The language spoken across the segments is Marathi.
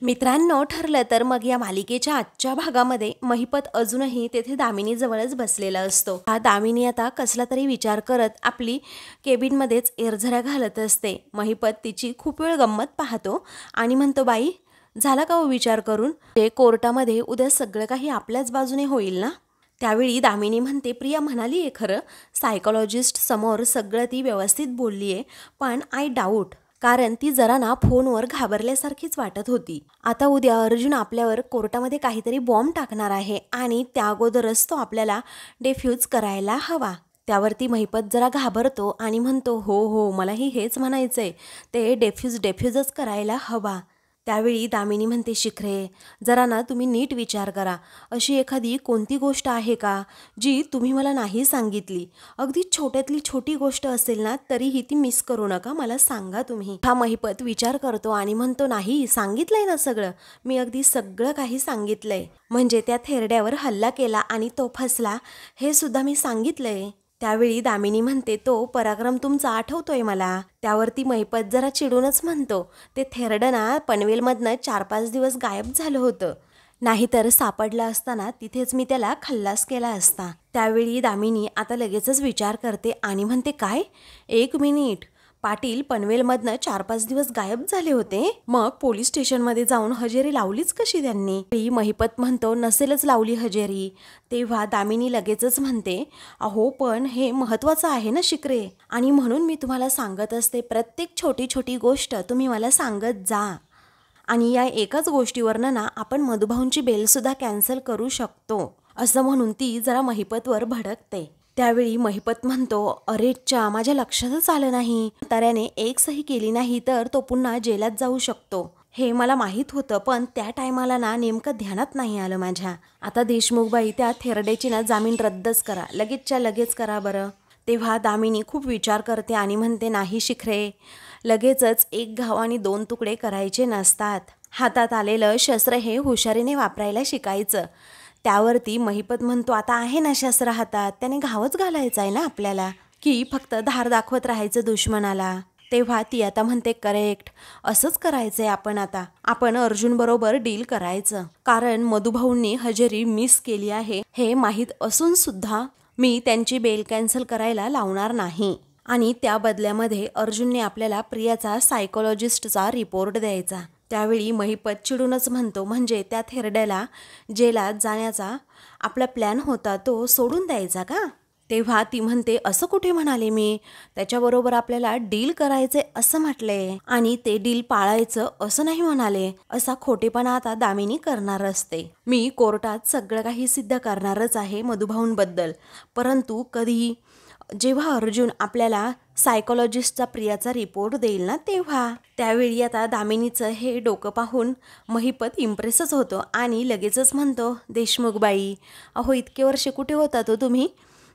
मित्रांनो, ठरलं तर मग या मालिकेच्या आजच्या भागामध्ये महिपत अजूनही तेथे दामिनीजवळच बसलेला असतो। हा दामिनी आता कसला तरी विचार करत आपली केबिनमध्येच एरझऱ्या घालत असते। महिपत तिची खूप वेळ गंमत पाहतो आणि म्हणतो, बाई झाला का हो विचार करून? ते कोर्टामध्ये उद्या सगळं काही आपल्याच बाजूने होईल ना? त्यावेळी दामिनी म्हणते, प्रिया म्हणाली आहे खरं, सायकोलॉजिस्ट समोर सगळं ती व्यवस्थित बोलली आहे, पण आय डाऊट, कारण ती जरा ना फोनवर घाबरल्यासारखीच वाटत होती। आता उद्या अर्जुन आपल्यावर कोर्टामध्ये काहीतरी बॉम्ब टाकणार आहे आणि त्या अगोदरच तो आपल्याला डेफ्यूज करायला हवा। त्यावरती महिपत जरा घाबरतो आणि म्हणतो, हो हो, मलाही हेच म्हणायचंय, ते डेफ्यूजच करायला हवा। त्यावेळी दामिनी म्हणते, शिखरे जरा ना तुम्ही नीट विचार करा, अशी एखादी कोणती गोष्ट आहे का जी तुम्ही मला नाही सांगितली? अगदी छोट्यातली छोटी गोष्ट असेल ना तरीही ती मिस करू नका, मला सांगा तुम्ही। हा महिपत विचार करतो आणि म्हणतो, नाही सांगितलंय ना सगळं, मी अगदी सगळं काही सांगितलंय, म्हणजे त्या थेरड्यावर हल्ला केला आणि तो फसला हे सुद्धा मी सांगितलंय। त्यावेळी दामिनी म्हणते, तो पराक्रम तुमचा आठवतोय मला। त्यावरती महिपत जरा चिडूनच म्हणतो, ते थेरडं ना पनवेलमधनं 4-5 दिवस गायब झालं होतं, नाहीतर सापडला असताना तिथेच मी त्याला खल्लास केला असता। त्यावेळी दामिनी आता लगेचच विचार करते आणि म्हणते, काय? 1 मिनिट, पाटील पनवेलमधनं 4-5 दिवस गायब झाले होते? मग पोलीस स्टेशनमध्ये जाऊन हजेरी लावलीच कशी त्यांनी? महिपत म्हणतो, नसेलच लावली हजेरी। तेव्हा दामिनी लगेचच म्हणते, अहो पण हे महत्वाचं आहे ना शिखरे, आणि म्हणून मी तुम्हाला सांगत असते, प्रत्येक छोटी छोटी गोष्ट तुम्ही मला सांगत जा, आणि या एकाच गोष्टीवरनं ना आपण मधुभाऊंची बेलसुद्धा कॅन्सल करू शकतो, असं म्हणून ती जरा महिपतवर भडकते। त्यावेळी महिपत म्हणतो, अरेच्चा, माझ्या लक्षातच आलं नाही, ताऱ्याने एक सही केली नाही तर तो पुन्हा जेलात जाऊ शकतो, हे मला माहीत होतं, पण त्या टायमाला ना नेमकं ध्यानात नाही आलं माझ्या। आता देशमुखबाई, त्या थेरडेची ना जामीन रद्दच करा, लगेचच्या लगेच करा बरं। तेव्हा दामिनी खूप विचार करते आणि म्हणते, नाही शिखरे, लगेचच एक घाव आणि 2 तुकडे करायचे नसतात, हातात आलेलं शस्त्र हे हुशारीने वापरायला शिकायचं। त्यावरती महिपत म्हणतो, आता आहे ना शस्त्र हातात, त्याने घावच घालायचा आहे ना आपल्याला, की फक्त धार दाखवत राहायचं दुश्मनाला? तेव्हा ती आता म्हणते, करेक्ट, असंच करायचंय आपण अर्जुन बरोबर डील करायचं, कारण मधुभाऊंनी हजेरी मिस केली आहे हे माहीत असून सुद्धा मी त्यांची बेल कॅन्सल करायला लावणार नाही, आणि त्या बदल्यामध्ये अर्जुनने आपल्याला प्रियाचा सायकोलॉजिस्टचा रिपोर्ट द्यायचा। त्यावेळी महिपत चिडूनच म्हणतो, म्हणजे त्या थेरड्याला जेलात जाण्याचा आपला प्लॅन होता तो सोडून द्यायचा का? तेव्हा ती म्हणते, असं कुठे म्हणाले मी, त्याच्याबरोबर आपल्याला डील करायचे असं म्हटले, आणि ते डील पाळायचं असं नाही म्हणाले। असा खोटेपणा आता दामिनी करणार असते। मी कोर्टात सगळं काही सिद्ध करणारच आहे मधुभाऊंबद्दल, परंतु कधी, जेव्हा अर्जुन आपल्याला सायकोलॉजिस्टचा प्रियाचा रिपोर्ट देईल ना तेव्हा। त्यावेळी आता दामिनीचं हे डोकं पाहून महिपत इम्प्रेसच होतो आणि लगेचच म्हणतो, देशमुखबाई, अहो इतके वर्षे कुठे होता तो तुम्ही?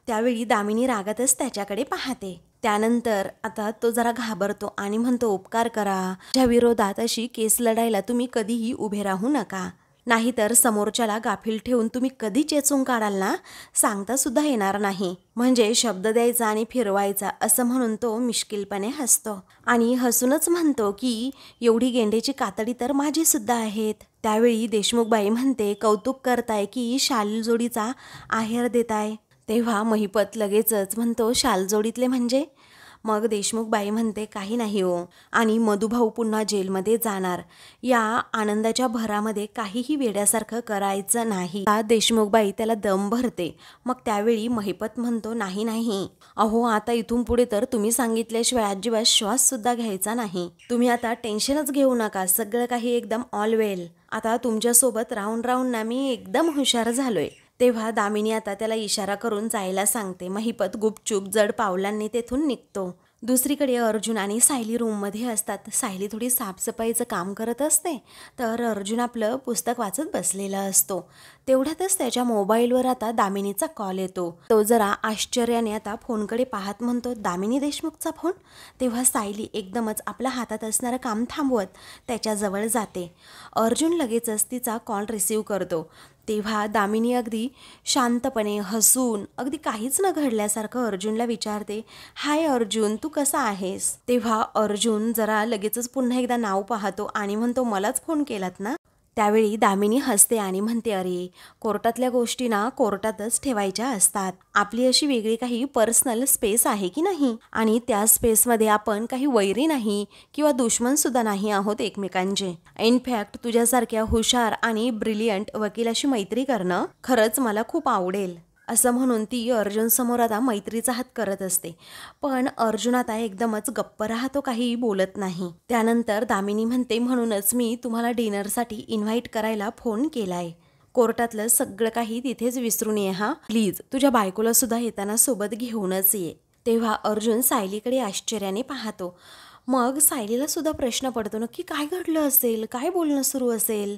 त्यावेळी दामिनी रागातच त्याच्याकडे पाहते। त्यानंतर आता तो जरा घाबरतो आणि म्हणतो, उपकार करा, ज्या विरोधात अशी केस लढायला तुम्ही कधीही उभे राहू नका, नाहीतर समोरच्याला गाफील ठेवून तुम्ही कधी चेचून काढाल ना, सांगता सुद्धा येणार नाही, म्हणजे शब्द द्यायचा आणि फिरवायचा, असं म्हणून तो मिश्किलपणे हसतो आणि हसूनच म्हणतो की एवढी गेंडेची कातडी तर माझी सुद्धा आहेत। त्यावेळी देशमुखबाई म्हणते, कौतुक करताय की शालजोडीचा आहेर देताय? तेव्हा महिपत लगेचच म्हणतो, शालजोडीतले म्हणजे? मग देशमुखबाई म्हणते, काही नाही हो, आणि मधुभाऊ पुन्हा जेलमध्ये जाणार, या आनंदाच्या भरामध्ये काहीही वेड्यासारखं करायचं नाही। देशमुखबाई त्याला दम भरते। मग त्यावेळी महिपत म्हणतो, नाही नाही, अहो आता इथून पुढे तर तुम्ही सांगितल्याशिवाय अजिबात श्वास सुद्धा घ्यायचा नाही, तुम्ही आता टेन्शनच घेऊ नका, सगळं काही एकदम ऑल वेल, आता तुमच्यासोबत राहून राहून ना मी एकदम हुशार झालोय। तेव्हा दामिनी आता त्याला इशारा करून जायला सांगते। महिपत गुपचूप जड पावलांनी तेथून निघतो। दुसरीकडे अर्जुन आणि सायली रूममध्ये असतात। सायली थोडी साफसफाईचं काम करत असते, तर अर्जुन आपलं पुस्तक वाचत बसलेला असतो। तेवढ्यातच त्याच्या मोबाईलवर आता दामिनीचा कॉल येतो। तो जरा आश्चर्याने आता फोनकडे पाहत म्हणतो, दामिनी देशमुखचा फोन? तेव्हा सायली एकदमच आपल्या हातात असणारं काम थांबवत त्याच्याजवळ जाते। अर्जुन लगेचच तिचा कॉल रिसीव्ह करतो। तेव्हा दामिनी अगदी शांतपणे हसून अगदी काहीच न घडल्यासारखं अर्जुनला विचारते, हाय अर्जुन, तू कसा आहेस? तेव्हा अर्जुन जरा लगेचच पुन्हा एकदा नाव पाहतो आणि म्हणतो, मलाच फोन केलात ना? त्यावेळी दामिनी हसते आणि म्हणते, अरे कोर्टातल्या गोष्टी ना कोर्टातच ठेवायच्या असतात. आपली अशी वेगळी काही पर्सनल स्पेस आहे की नाही, आणि त्या स्पेसमध्ये आपण काही वैरी नाही किंवा दुश्मन सुद्धा नाही आहोत एकमेकांचे. इनफॅक्ट तुझ्यासारख्या हुशार आणि ब्रिलियंट वकिलाशी मैत्री करणं खरंच मला खूप आवडेल. असं म्हणून ती अर्जुन समोर आता मैत्रीचा हात करत असते. पण अर्जुन आता एकदमच गप्प राहतो, काही बोलत नाही. त्यानंतर दामिनी म्हणते, म्हणूनच मी तुम्हाला डिनरसाठी इन्व्हाइट करायला फोन केलाय. कोर्टातलं सगळं काही तिथेच विसरून ये हा प्लीज. तुझ्या बायकोला सुद्धा येताना सोबत घेऊनच ये. तेव्हा अर्जुन सायलीकडे आश्चर्याने पाहतो. मग सायलीला सुद्धा प्रश्न पडतो, नक्की काय घडलं असेल, काय बोलणं सुरू असेल.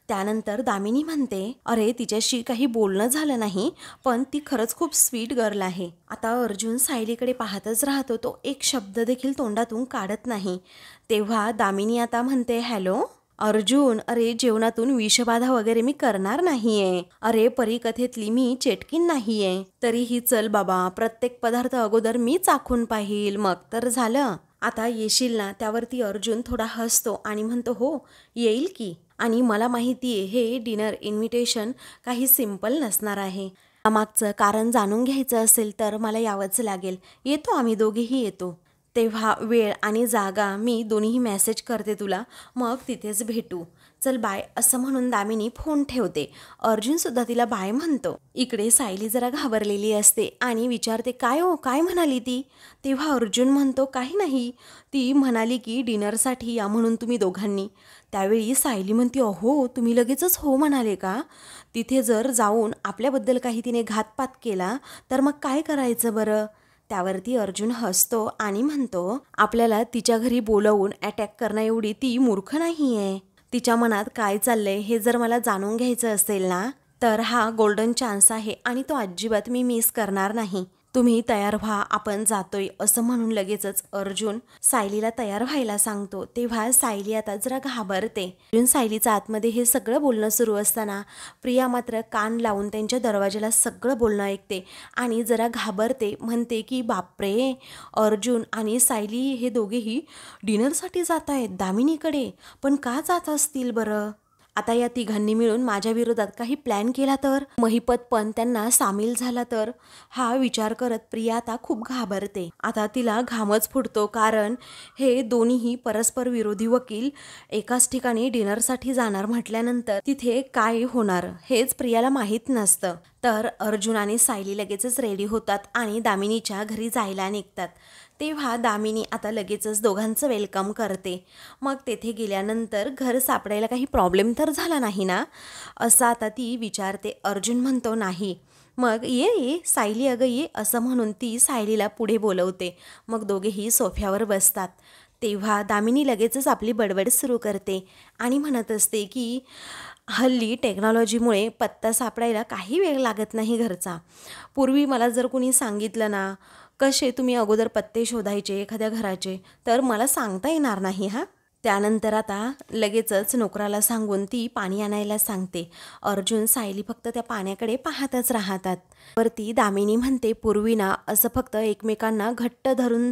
त्यानंतर दामिनी म्हणते, अरे तिच्याशी काही बोलणं झालं नाही, पण ती खरंच खूप स्वीट गर्ल आहे. आता अर्जुन सायलीकडे पाहतच राहतो, तो एक शब्द देखील तोंडातून काढत नाही. तेव्हा दामिनी आता म्हणते, हॅलो अर्जुन, अरे जेवणातून विषबाधा वगैरे मी करणार नाहीये. अरे परीकथेतली मी चेटकीन नाहीये. तरीही चल बाबा, प्रत्येक पदार्थ अगोदर मी चाखून पाहिल, मग तर झालं. आता येशील ना? त्यावरती अर्जुन थोडा हसतो आणि म्हणतो, हो येईल की. आणि मला माहिती आहे हे डिनर इन्व्हिटेशन काही सिम्पल नसणार आहे. मागचं कारण जाणून घ्यायचं असेल तर मला यावंच लागेल. येतो, आम्ही दोघेही येतो. तेव्हा वेळ आणि जागा मी दोन्हीही मेसेज करते तुला, मग तिथेच भेटू. चल बाय. असं म्हणून दामिनी फोन ठेवते. अर्जुनसुद्धा तिला बाय म्हणतो. इकडे सायली जरा घाबरलेली असते आणि विचारते, काय हो, काय म्हणाली ती? तेव्हा अर्जुन म्हणतो, काही नाही, ती म्हणाली की डिनरसाठी या म्हणून तुम्ही दोघांनी. त्यावेळी सायली म्हणते, अहो तुम्ही लगेचच हो म्हणाले का? तिथे जर जाऊन आपल्याबद्दल काही तिने घातपात केला तर मग काय करायचं बरं? त्यावरती अर्जुन हसतो आणि म्हणतो, आपल्याला तिच्या घरी बोलवून अटॅक करणं एवढी ती मूर्ख नाही आहे. तिच्या मनात काय चाललंय हे जर मला जाणून घ्यायचं असेल ना, तर हा गोल्डन चान्स आहे आणि तो अजिबात मी मिस करणार नाही. तुम्ही तयार व्हा, आपण जातोय. असं म्हणून लगेचच अर्जुन सायलीला तयार व्हायला सांगतो. तेव्हा सायली आता जरा घाबरते. अर्जुन सायलीचा आतमध्ये हे सगळं बोलणं सुरू असताना प्रिया मात्र कान लावून त्यांच्या दरवाजाला सगळं बोलणं ऐकते आणि जरा घाबरते. म्हणते की बापरे, अर्जुन आणि सायली हे दोघेही डिनरसाठी जात आहेत दामिनीकडे. पण का जात असतील बरं? आता या तिघांनी मिळून माझ्या विरोधात काही प्लॅन केला तर? महिपत पण त्यांना सामील झाला तर? हा विचार करत प्रिया आता खूप घाबरते. आता तिला घामच फुटतो, कारण हे दोन्हीही परस्पर विरोधी वकील एकाच ठिकाणी डिनरसाठी जाणार म्हटल्यानंतर तिथे काय होणार हेच प्रियाला माहीत नसतं. तर अर्जुन आणि सायली लगेचच रेडी होतात आणि दामिनीच्या घरी जायला निघतात. तेव्हा दामिनी आता लगेचच दोघांचं वेलकम करते. मग तेथे गेल्यानंतर घर सापडायला काही प्रॉब्लेम तर झाला नाही ना, असं आता ती विचारते. अर्जुन म्हणतो, नाही. मग ये सायली, अगं ये. असं म्हणून ती सायलीला पुढे बोलवते. मग दोघेही सोफ्यावर बसतात. तेव्हा दामिनी लगेचच आपली बडबड सुरू करते आणि म्हणत असते की हल्ली टेक्नॉलॉजीमुळे पत्ता सापडायला काही वेळ लागत नाही घरचा. पूर्वी मला जर कुणी सांगितलं ना, कसे तुम्ही अगोदर पत्ते शोधायचे एखाद्या घराचे, तर मला सांगता येणार नाही. त्यानंतर आता लगेचच नोकराला सांगून ती पाणी आणायला सांगते. अर्जुन सायली फक्त त्या पाण्याकडे पाहतच राहतात. वरती दामिनी म्हणते, पूर्वी ना असं फक्त एकमेकांना घट्ट धरून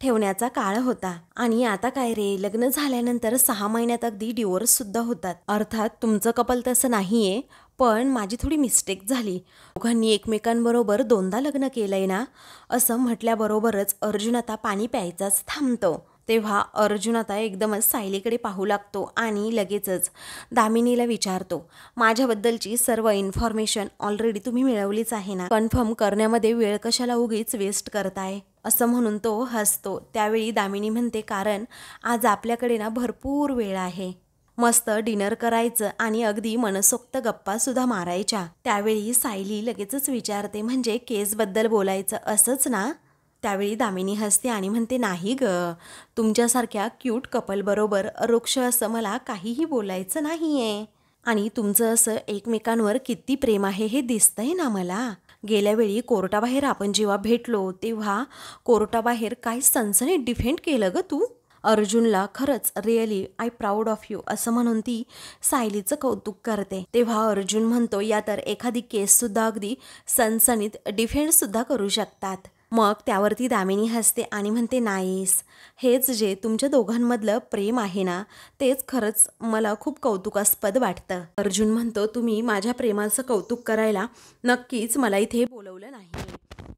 ठेवण्याचा काळ होता, आणि आता काय रे, लग्न झाल्यानंतर 6 महिन्यात अगदी डिवोर्स सुद्धा होतात. अर्थात तुमचं कपल तसं नाहीये, पण माझी थोडी मिस्टेक झाली. दोघांनी एकमेकांबरोबर 2दा लग्न केलंय ना. असं म्हटल्याबरोबरच अर्जुन आता पाणी प्यायचाच थांबतो. तेव्हा अर्जुन आता एकदमच सायलीकडे पाहू लागतो आणि लगेचच दामिनीला विचारतो, माझ्याबद्दलची सर्व इन्फॉर्मेशन ऑलरेडी तुम्ही मिळवलीच आहे ना, कन्फर्म करण्यामध्ये वेळ कशाला उगीच वेस्ट करताय? असं म्हणून तो हसतो. त्यावेळी दामिनी म्हणते, कारण आज आपल्याकडे ना भरपूर वेळ आहे. मस्त डिनर करायचं आणि अगदी मनसोक्त गप्पा सुद्धा मारायच्या. त्यावेळी सायली लगेचच विचारते, म्हणजे केसबद्दल बोलायचं असंच ना? त्यावेळी दामिनी हसते आणि म्हणते, नाही ग, तुमच्यासारख्या क्यूट कपल बरोबर रुक्ष असं मला काहीही बोलायचं नाहीये. आणि तुमचं असं एकमेकांवर किती प्रेम आहे हे दिसतंय ना मला. गेल्या वेळी कोर्टाबाहेर आपण जेव्हा भेटलो तेव्हा कोर्टाबाहेर काय सनसनीत डिफेंड केलं ग तू. अर्जुनला खरंच really I proud of you असं म्हणून ती सायलीचं कौतुक करते. तेव्हा अर्जुन म्हणतो या तर एखादी केस सुद्धा अगदी सनसनीत डिफेंड सुद्धा करू शकतात. मग त्यावरती दामिनी हसते आणि म्हणते नाईस, हेच जे तुमच्या दोघांमधलं प्रेम आहे ना तेच खरंच मला खूप कौतुकास्पद वाटतं. अर्जुन म्हणतो तुम्ही माझ्या प्रेमाचं कौतुक करायला नक्कीच मला इथे बोलवलं नाही,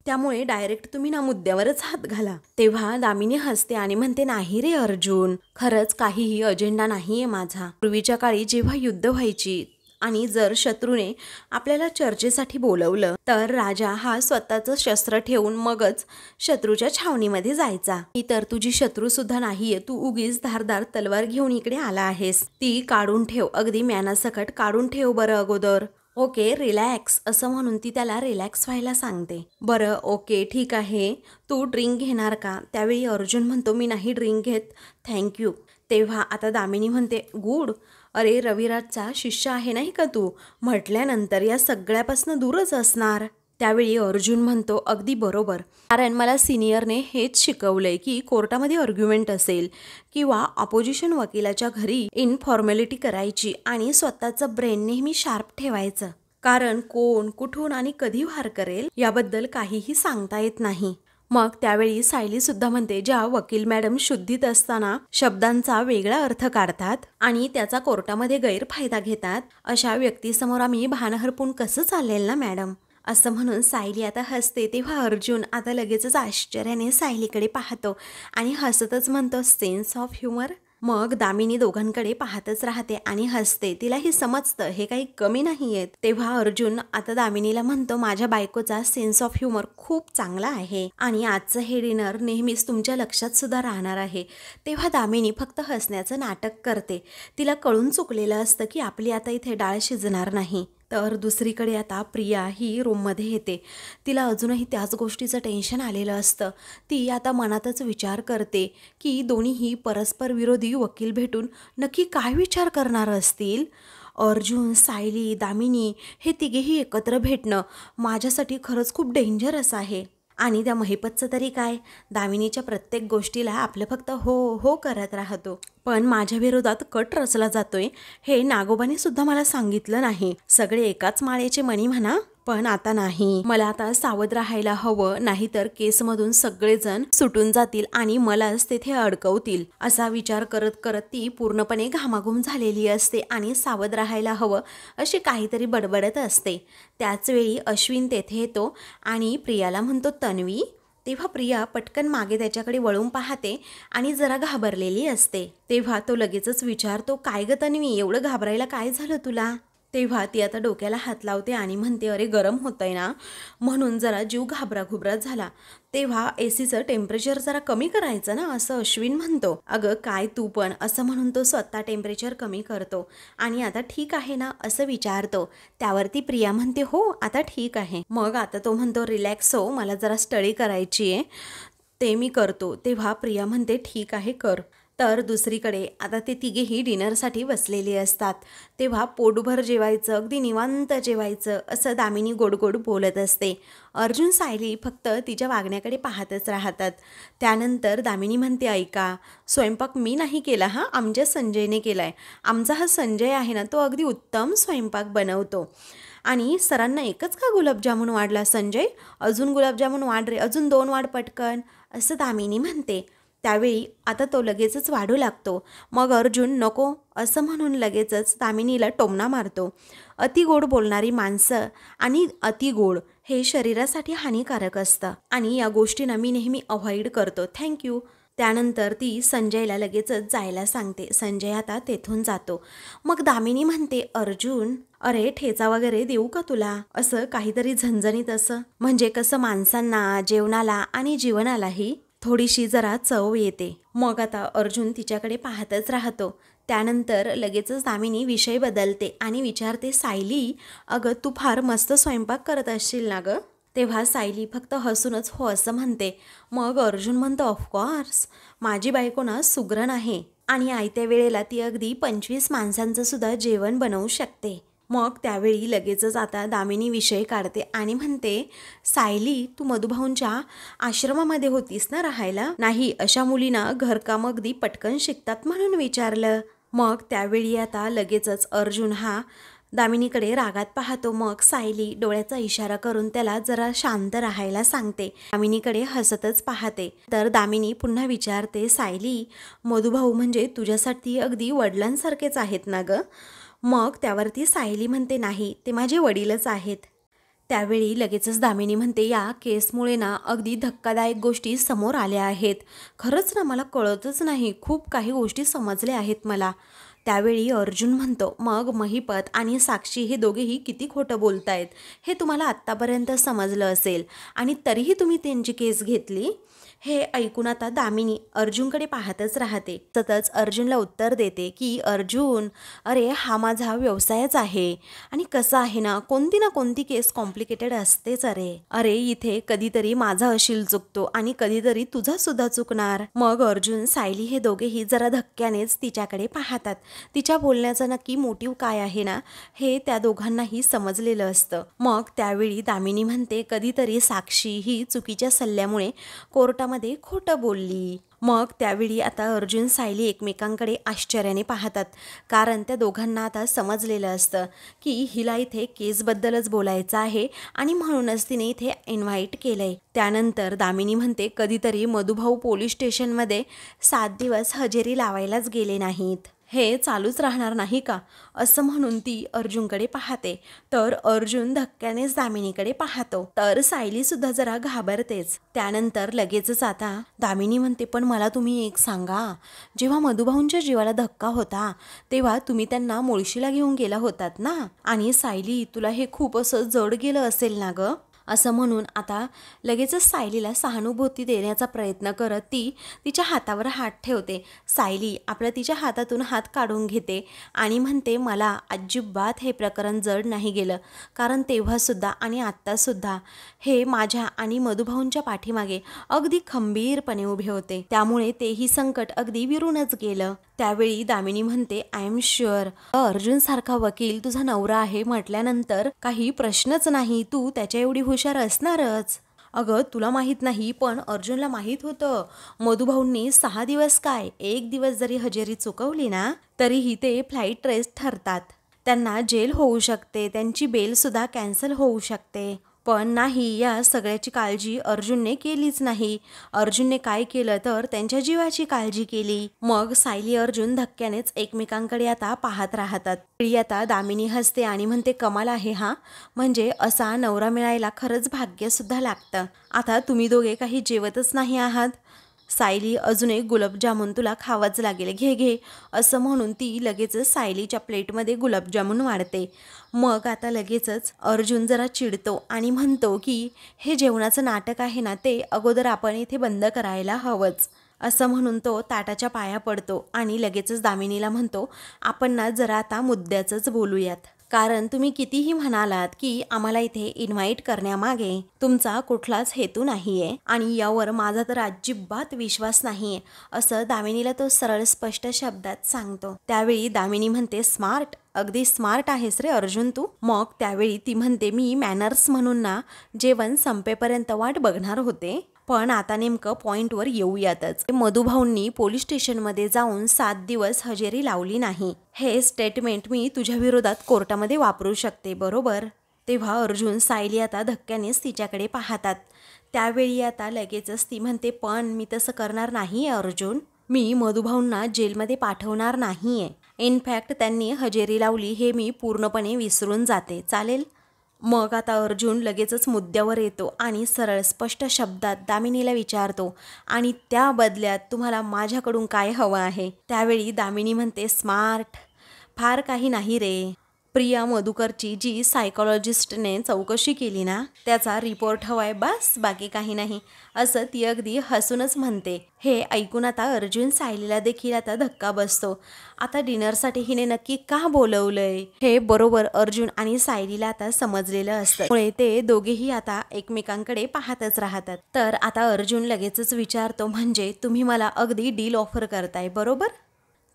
त्यामुळे डायरेक्ट तुम्ही ना मुद्द्यावरच हात घाला. तेव्हा दामिनी हसते आणि म्हणते नाही रे अर्जुन, खरंच काहीही अजेंडा नाहीये माझा. पूर्वीच्या काळी जेव्हा युद्ध व्हायची आणि जर शत्रूने आपल्याला चर्चेसाठी बोलवलं तर राजा हा स्वतःचं शस्त्र ठेवून मगच शत्रूच्या छावणीमध्ये जायचा. ही तर तुझी शत्रू सुद्धा नाहीये, तू उगीच धारदार तलवार घेऊन इकडे आला आहेस. ती काढून ठेव, अगदी म्यानासकट काढून ठेव बरं अगोदर. ओके रिलॅक्स असं म्हणून ती त्याला रिलॅक्स व्हायला सांगते. बरं ओके ठीक आहे, तू ड्रिंक घेणार का? त्यावेळी अर्जुन म्हणतो मी नाही ड्रिंक घेत, थँक्यू. तेव्हा आता दामिनी म्हणते गुड, अरे रविराजचा शिष्य आहे नाही का तू, म्हटल्यानंतर या सगळ्यापासून दूरच असणार. त्यावेळी अर्जुन म्हणतो अगदी बरोबर, कारण मला सिनियरने हेच शिकवलंय की कोर्टामध्ये आर्ग्युमेंट असेल किंवा ऑपोजिशन वकिलाच्या घरी इनफॉर्मॅलिटी करायची आणि स्वतःचं ब्रेन नेहमी शार्प ठेवायचं, कारण कोण कुठून आणि कधी वार करेल याबद्दल काहीही सांगता येत नाही. मग त्यावेळी सायली सुद्धा म्हणते ज्या वकील मॅडम शुद्धीत असताना शब्दांचा वेगळा अर्थ काढतात आणि त्याचा कोर्टामध्ये गैरफायदा घेतात, अशा व्यक्तीसमोर आम्ही भान हरपून कसं चालेल ना मॅडम, असं म्हणून सायली आता हसते. तेव्हा अर्जुन आता लगेचच आश्चर्याने सायलीकडे पाहतो आणि हसतच म्हणतो सेन्स ऑफ ह्युमर. मग दामिनी दोघांकडे पाहतच राहते आणि हसते, तिलाही समजतं हे काही कमी नाहीयेत. तेव्हा अर्जुन आता दामिनीला म्हणतो माझ्या बायकोचा सेन्स ऑफ ह्युमर खूप चांगला आहे आणि आजचं हे डिनर नेहमीच तुमच्या लक्षात सुद्धा राहणार आहे. तेव्हा दामिनी फक्त हसण्याचं नाटक करते, तिला कळून चुकलेलं असतं की आपली आता इथे डाळ शिजणार नाही. तर दुसरीकडे आता प्रिया ही रूममध्ये येते, तिला अजूनही त्याच गोष्टीचं टेन्शन आलेलं असतं. ती आता मनातच विचार करते की दोन्हीही परस्पर विरोधी वकील भेटून नक्की काय विचार करणार असतील. अर्जुन, सायली, दामिनी हे तिघेही एकत्र भेटणं माझ्यासाठी खरंच खूप डेंजरस आहे. आणि त्या महिपतचं तरी काय, दामिनीच्या प्रत्येक गोष्टीला आपलं फक्त हो हो करत राहतो, पण माझ्या विरोधात कट रचला जातोय हे नागोबाने सुद्धा मला सांगितलं नाही. सगळे एकाच माळेचे मणी म्हणा, पण आता नाही, मला आता सावध राहायला हवं, नाहीतर केसमधून सगळेजण सुटून जातील आणि मलाच तेथे अडकवतील. असा विचार करत करत ती पूर्णपणे घामाघूम झालेली असते आणि सावध राहायला हवं अशी काहीतरी बडबडत असते. त्याचवेळी अश्विन तेथे येतो आणि प्रियाला म्हणतो तन्वी. तेव्हा प्रिया पटकन मागे त्याच्याकडे वळून पाहते आणि जरा घाबरलेली असते. तेव्हा तो लगेचच विचारतो काय ग तन्वी, एवढं घाबरायला काय झालं तुला? तेव्हा ती आता डोक्याला हात लावते आणि म्हणते अरे गरम होतंय ना म्हणून जरा जीव घाबराघुबरात झाला. तेव्हा एसीचं टेम्परेचर जरा कमी करायचं ना असं अश्विन म्हणतो. अगं काय तू पण, असं म्हणून तो स्वतः टेम्परेचर कमी करतो आणि आता ठीक आहे ना असं विचारतो. त्यावरती प्रिया म्हणते हो आता ठीक आहे. मग आता तो म्हणतो रिलॅक्स हो, मला जरा स्टडी करायची आहे, ते मी करतो. तेव्हा प्रिया म्हणते ठीक आहे कर. तर दुसरीकडे आता ते तिघेही डिनरसाठी बसलेले असतात. तेव्हा पोटभर जेवायचं, अगदी निवांत जेवायचं असं दामिनी गोडगोड बोलत असते. अर्जुन, सायली फक्त तिच्या वागण्याकडे पाहतच राहतात. त्यानंतर दामिनी म्हणते ऐका, स्वयंपाक मी नाही केला हा, आमच्या संजयने केलाय. आमचा हा संजय आहे ना तो अगदी उत्तम स्वयंपाक बनवतो. आणि सरांना एकच का गुलाबजामुन वाढला संजय, अजून गुलाबजामुन वाढ रे, अजून 2 वाढ पटकन, असं दामिनी म्हणते. त्यावेळी आता तो लगेचच वाढू लागतो. मग अर्जुन नको असं म्हणून लगेचच दामिनीला टोमणा मारतो. अति गोड बोलणारी माणसं आणि अति गोड हे शरीरासाठी हानिकारक असतं आणि या गोष्टींना मी नेहमी अवॉइड करतो, थँक्यू. त्यानंतर ती संजयला लगेचच जायला सांगते. संजय आता तेथून जातो. मग दामिनी म्हणते अर्जुन अरे ठेचा वगैरे देऊ का तुला, असं काहीतरी झणझणीत असं, म्हणजे कसं माणसांना, जेवणाला आणि जीवनालाही थोडीशी जरा चव येते. मग आता अर्जुन तिच्याकडे पाहतच राहतो. त्यानंतर लगेचच दामिनी विषय बदलते आणि विचारते सायली अगं तू फार मस्त स्वयंपाक करत असशील ना गं. तेव्हा सायली फक्त हसूनच हो असं म्हणते. मग अर्जुन म्हणतो ऑफकोर्स, माझी बायको ना सुगरण आहे आणि आयत्या वेळेला ती अगदी 25 माणसांचं सुद्धा जेवण बनवू शकते. मग त्यावेळी लगेचच आता दामिनी विषय काढते आणि म्हणते, सायली तू मधुभाऊंच्या आश्रमामध्ये होतीस ना राहायला? नाही, अशा मुलींना घरकाम अगदी पटकन शिकतात म्हणून विचारलं. मग त्यावेळी आता लगेचच अर्जुन हा दामिनीकडे रागात पाहतो. मग सायली डोळ्याचा इशारा करून त्याला जरा शांत राहायला सांगते. दामिनीकडे हसतच पाहते. तर दामिनी पुन्हा विचारते, सायली मधुभाऊ म्हणजे तुझ्यासाठी अगदी वडिलांसारखेच आहेत ना ग? मग त्यावरती सायली म्हणते, नाही ते माझे वडीलच आहेत. त्यावेळी लगेचच दामिनी म्हणते, या केसमुळे ना अगदी धक्कादायक गोष्टी समोर आल्या आहेत. खरंच ना, मला कळतच नाही, खूप काही गोष्टी समजल्या आहेत मला. त्यावेळी अर्जुन म्हणतो, मग महिपत आणि साक्षी हे दोघेही किती खोटं बोलतायत हे तुम्हाला आत्तापर्यंत समजलं असेल आणि तरीही तुम्ही त्यांची केस घेतली. हे ऐकून आता दामिनी अर्जुनकडे पाहतच राहते. सतत अर्जुनला उत्तर देते की, अर्जुन अरे हा माझा व्यवसायच आहे आणि कसं आहे ना, कोणती ना कोणती केस कॉम्प्लिकेटेड असतेच. अरे इथे कधीतरी माझा अशील चुकतो आणि कधीतरी तुझा सुद्धा चुकणार. मग अर्जुन सायली हे दोघेही जरा धक्क्यानेच तिच्याकडे पाहतात. तिच्या बोलण्याचा नक्की मोटिव्ह काय आहे ना हे त्या दोघांनाही समजलेलं असतं. मग त्यावेळी दामिनी म्हणते, कधीतरी साक्षी ही चुकीच्या सल्ल्यामुळे कोर्टामध्ये खोटं बोलली. मग त्यावेळी आता अर्जुन सायली एकमेकांकडे आश्चर्याने पाहतात, कारण त्या दोघांना आता समजलेलं असतं की हिला इथे केसबद्दलच बोलायचं आहे आणि म्हणूनच तिने इथे इन्व्हाइट केलंय. त्यानंतर दामिनी म्हणते, कधीतरी मधुभाऊ पोलीस स्टेशनमध्ये 7 दिवस हजेरी लावायलाच गेले नाहीत. हे चालूच राहणार नाही का? असं म्हणून ती अर्जुनकडे पाहते. तर अर्जुन धक्क्यानेच दामिनीकडे पाहतो. तर सायली सुद्धा जरा घाबरतेच. त्यानंतर लगेचच आता दामिनी म्हणते, पण मला तुम्ही एक सांगा, जेव्हा मधुभाऊंच्या जीवाला धक्का होता तेव्हा तुम्ही त्यांना मुळशीला घेऊन गेला होतात ना? आणि सायली तुला हे खूप असं जड गेलं असेल ना ग? असं म्हणून आता लगेचच सायलीला सहानुभूती देण्याचा प्रयत्न करत ती तिच्या हातावर हात ठेवते. सायली आपल्या तिच्या हातातून हात काढून घेते आणि म्हणते, मला अजिबात हे प्रकरण जड नाही गेलं, कारण तेव्हासुद्धा आणि आत्तासुद्धा हे माझ्या आणि मधुभाऊंच्या पाठीमागे अगदी खंबीरपणे उभे होते, त्यामुळे तेही संकट अगदी विरूनच गेलं. त्यावेळी दामिनी म्हणते, आय एम शुअर अर्जुन सारखा वकील तुझा नवरा आहे म्हटल्यानंतर काही प्रश्नच नाही, तू त्याच्या एवढी हुशार असणारच. अगं तुला माहीत नाही, पण अर्जुनला माहीत होतं मधुभाऊंनी 6 दिवस काय 1 दिवस जरी हजेरी चुकवली ना तरीही ते फ्लाईट रेस्ट ठरतात. त्यांना जेल होऊ शकते, त्यांची बेलसुद्धा कॅन्सल होऊ शकते. पण नाही, या सगळ्याची काळजी अर्जुनने केलीच नाही. अर्जुनने काय केलं तर त्यांच्या जीवाची काळजी केली. मग सायली अर्जुन धक्क्यानेच एकमेकांकडे आता पाहत राहतात. आता दामिनी हसते आणि म्हणते, कमाल आहे हा, म्हणजे असा नवरा मिळायला खरंच भाग्य सुद्धा लागतं. आता तुम्ही दोघे काही जेवतच नाही आहात. सायली, अजून एक गुलाबजामुन तुला खावाच लागेल, घे घे असं म्हणून ती लगेचच सायलीच्या प्लेटमध्ये गुलाबजामुन वाढते. मग आता लगेचच अर्जुन जरा चिडतो आणि म्हणतो की हे जेवणाचं नाटक आहे ना ते अगोदर आपण इथे बंद करायला हवंच. असं म्हणून तो ताटाच्या पाया पडतो आणि लगेचच दामिनीला म्हणतो, आपण ना जरा आता मुद्द्याचंच बोलूयात, कारण तुम्ही कितीही म्हणालात की आम्हाला इथे इन्व्हाइट करण्यामागे तुमचा कुठलाच हेतू नाहीये आणि यावर माझा तर अजिबात विश्वास नाहीये, असं दामिनीला तो सरळ स्पष्ट शब्दात सांगतो. त्यावेळी दामिनी म्हणते, स्मार्ट, अगदी स्मार्ट आहेस रे अर्जुन तू. मग त्यावेळी ती म्हणते, मी मॅनर्स म्हणून ना जेवण संपेपर्यंत वाट बघणार होते, पण आता नेमकं पॉइंटवर येऊयातच. मधुभाऊंनी पोलीस स्टेशनमध्ये जाऊन 7 दिवस हजेरी लावली नाही, हे स्टेटमेंट मी तुझ्या विरोधात कोर्टामध्ये वापरू शकते, बरोबर? तेव्हा अर्जुन सायली आता धक्क्यानेच तिच्याकडे पाहतात. त्यावेळी आता लगेचच ती म्हणते, पण मी तसं करणार नाहीये अर्जुन, मी मधुभाऊंना जेलमध्ये पाठवणार नाहीये. इनफॅक्ट त्यांनी हजेरी लावली हे मी पूर्णपणे विसरून जाते, चालेल? मग आता अर्जुन लगेचच मुद्द्यावर येतो आणि सरळ स्पष्ट शब्दात दामिनीला विचारतो, आणि त्या बदल्यात तुम्हाला माझ्याकडून काय हवं आहे? त्यावेळी दामिनी म्हणते, स्मार्ट, फार काही नाही रे. प्रिया मधुकरची जी सायकोलॉजिस्टने चौकशी केली ना त्याचा रिपोर्ट हवाय, बस, बाकी काही नाही, असं ती अगदी हसूनच म्हणते. हे ऐकून आता अर्जुन सायलीला देखील आता धक्का बसतो. आता डिनरसाठी हिने नक्की का बोलवलंय हे बरोबर अर्जुन आणि सायलीला आता समजलेलं असतं, त्यामुळे ते दोघेही आता एकमेकांकडे पाहतच राहतात. तर आता अर्जुन लगेचच विचारतो, म्हणजे तुम्ही मला अगदी डील ऑफर करताय, बरोबर?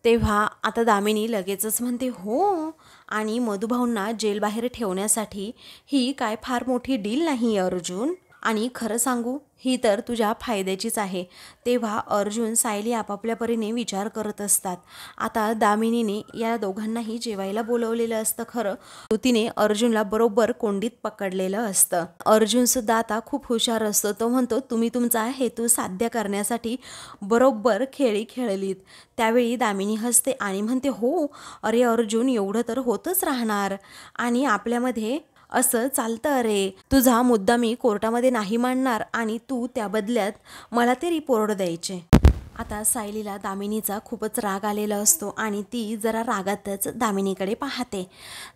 तेव्हा आता दामिनी लगेचच म्हणते, हो आणि मधुभाऊंना जेलबाहेर ठेवण्यासाठी ही काय फार मोठी डील नाही अर्जुन, आणि खरं सांगू ही तर तुझ्या फायद्याचीच आहे. तेव्हा अर्जुन सायली आपापल्या परीने विचार करत असतात. आता दामिनीने या दोघांनाही जेवायला बोलवलेलं असतं खरं, तिने अर्जुनला बरोबर कोंडीत पकडलेलं असतं. अर्जुन सुद्धा आता खूप हुशार असतो. तो म्हणतो तुम्ही तुमचा हेतू साध्य करण्यासाठी बरोबर खेळी खेळलीत. त्यावेळी दामिनी हसते आणि म्हणते हो अरे अर्जुन, एवढं तर होतच राहणार आणि आपल्यामध्ये असं चालतं. अरे तुझा मुद्दा मी कोर्टामध्ये नाही मांडणार आणि तू त्या बदल्यात मला ते रिपोर्ट द्यायचे. आता सायलीला दामिनीचा खूपच राग आलेला असतो आणि ती जरा रागातच दामिनीकडे पाहते.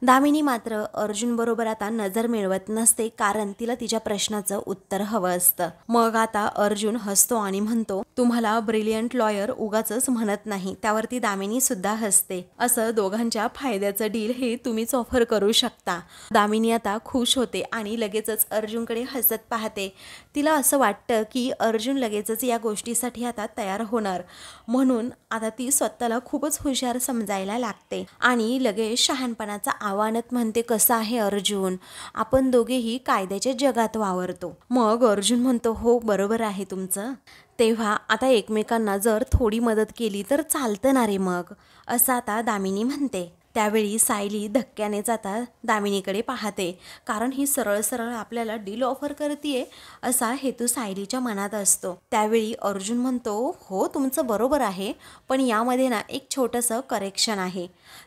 दामिनी मात्र अर्जुन बरोबर आता नजर मिळवत नसते, कारण तिला तिच्या प्रश्नाचं उत्तर हवं असतं. मग आता अर्जुन हसतो आणि म्हणतो तुम्हाला ब्रिलियंट लॉयर उगाचच म्हणत नाही. त्यावरती दामिनी सुद्धा हसते. असं दोघांच्या फायद्याचं डील हे तुम्हीच ऑफर करू शकता. दामिनी आता खुश होते आणि लगेचच अर्जुनकडे हसत पाहते. तिला असं वाटतं की अर्जुन लगेचच या गोष्टीसाठी आता तयार होणार, म्हणून आता ती स्वतःला खूपच हुशार समजायला लागते आणि लगेच शहाणपणाचा आव्हानात म्हणते कसं आहे अर्जुन, आपण दोघेही कायद्याच्या जगात वावरतो. मग अर्जुन म्हणतो हो बरोबर आहे तुमचं. तेव्हा आता एकमेकांना जर थोडी मदत केली तर चालतं ना रे मग, असं आता दामिनी म्हणते. त्यावेळी सायली धक्क्यानेच आता दामिनीकडे पाहते, कारण ही सरळ सरळ आपल्याला डील ऑफर करतीये असा हेतू सायलीच्या मनात असतो. त्यावेळी अर्जुन म्हणतो हो तुमचं बरोबर आहे, पण यामध्ये ना एक छोटंसं करेक्शन आहे.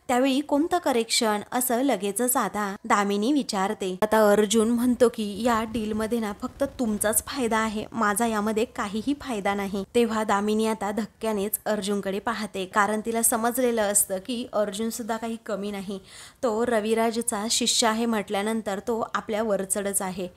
त्यावेळी कोणतं करेक्शन असं लगेचच आता दामिनी विचारते. आता अर्जुन म्हणतो की या डीलमध्ये ना फक्त तुमचाच फायदा आहे, माझा यामध्ये काहीही फायदा नाही. तेव्हा दामिनी आता धक्क्यानेच अर्जुनकडे पाहते, कारण तिला समजलेलं असतं की अर्जुन सुद्धा काही कमी नाही. तो रविराजचा शिष्य आहे म्हटल्यानंतर तो आपल्या वरचढच आहे.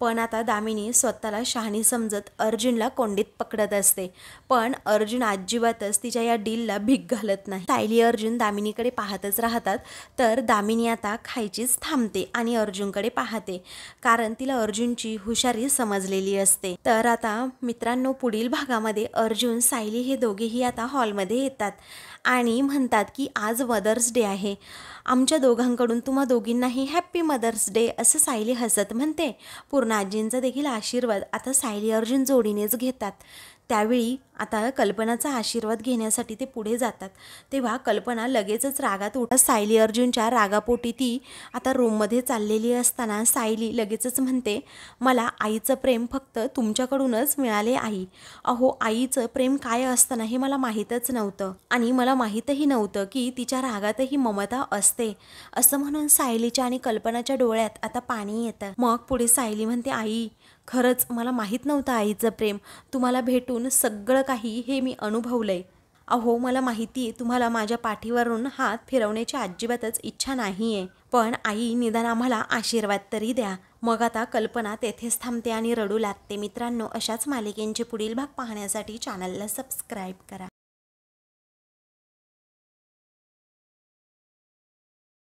पण आता दामिनी स्वतःला शहाणी समजत अर्जुनला कोंडीत पकडत असते, पण अर्जुन अजिबातच तिच्या या डीलला भीक घालत नाही. सायली अर्जुन दामिनीकडे पाहतच राहतात. तर दामिनी आता खायचीच थांबते आणि अर्जुनकडे पाहते, कारण तिला अर्जुनची हुशारी समजलेली असते. तर आता मित्रांनो पुढील भागामध्ये अर्जुन सायली हे दोघेही आता हॉलमध्ये येतात आणि म्हणतात की आज मदर्स डे आहे, आमच्या दोघांकडून तुम्हा दोघींनाही हॅप्पी मदर्स डे असं सायली हसत म्हणते. पूर्ण आजींचा देखील आशीर्वाद आता सायली अर्जुन जोडीनेच घेतात. त्यावेळी आता कल्पनाचा आशीर्वाद घेण्यासाठी ते पुढे जातात. तेव्हा कल्पना लगेचच रागात उठत सायली अर्जुनच्या रागापोटी ती आता रूममध्ये चाललेली असताना सायली लगेचच म्हणते मला आईचं प्रेम फक्त तुमच्याकडूनच मिळाले आई. अहो आईचं प्रेम काय असतं ना हे मला माहीतच नव्हतं आणि मला माहीतही नव्हतं की तिच्या रागातही ममता असते. असं म्हणून सायलीच्या आणि कल्पनाच्या डोळ्यात आता पाणी येतं. मग पुढे सायली म्हणते आई खरंच मला माहीत नव्हतं आईचं प्रेम, तुम्हाला भेटून सगळं काही हे मी अनुभवलंय. अहो मला माहिती आहे तुम्हाला माझ्या पाठीवरून हात फिरवण्याची अजिबातच इच्छा नाही आहे, पण आई निदान आम्हाला आशीर्वाद तरी द्या. मग आता कल्पना तेथेच थांबते आणि रडू लागते. मित्रांनो अशाच मालिकेंचे पुढील भाग पाहण्यासाठी चॅनलला सबस्क्राईब करा.